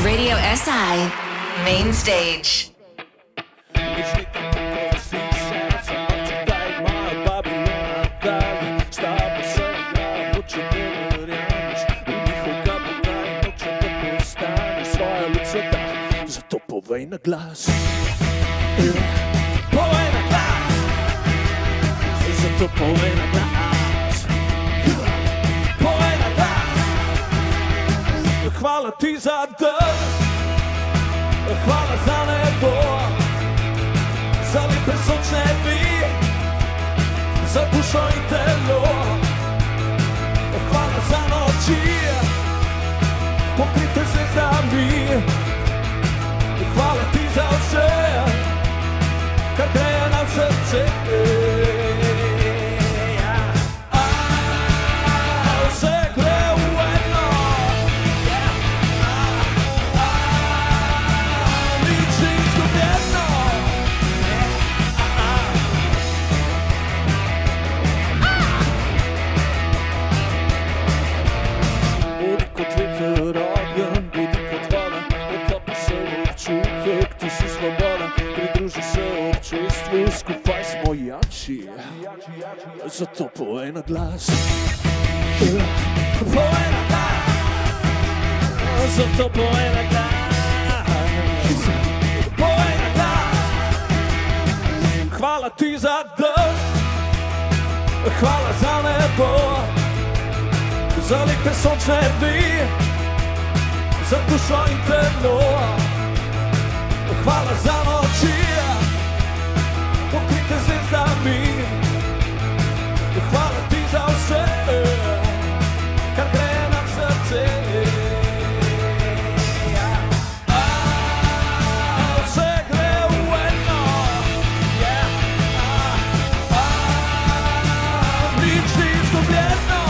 Radio SI Main Stage. Povej na glas, povej na glas, zato povej na glas, povej na glas. Hvala ti za dež, hvala za nebo, za lepe sončne dni, za dušo in telo. Hvala za noči, pokrite zvezdami. Hvala ti za vse, kar greje nam srce. Vse gre v eno, nič ni izgubljeno. Budi kot veter ogenj, budi kot voda, potopi se v občutek, ti si svoboda, pridruži se občestvu, skupaj smo jači, zato povej na glas, povej na glas, zato povej na glas, povej na glas. Hvala ti za dež, hvala za nebo, za lepe sončne dni, za dušo in telo. Hvala za noči, pokrite zvezdami. Hvala ti za vse, kar greje nam srce. Vse gre v eno, nič ni izgubljeno.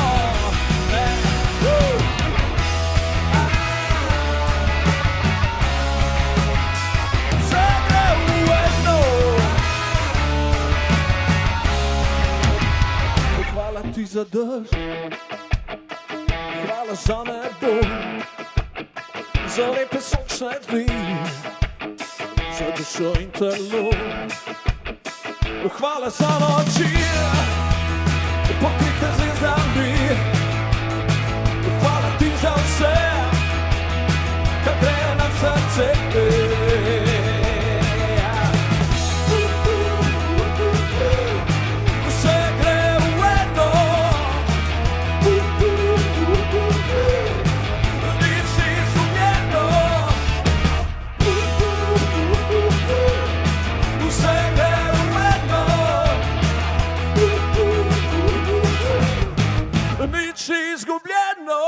Hvala ti za dež, hvala za nebo, za lepe sončne dni, za dušo in telo. Hvala za noči, pokrite zvezdami. Hvala ti za vse, kar greje nam srce. Nič ni izgubljeno.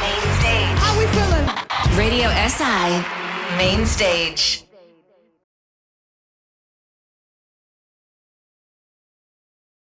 Main Stage. How we feeling? Radio SI Main Stage.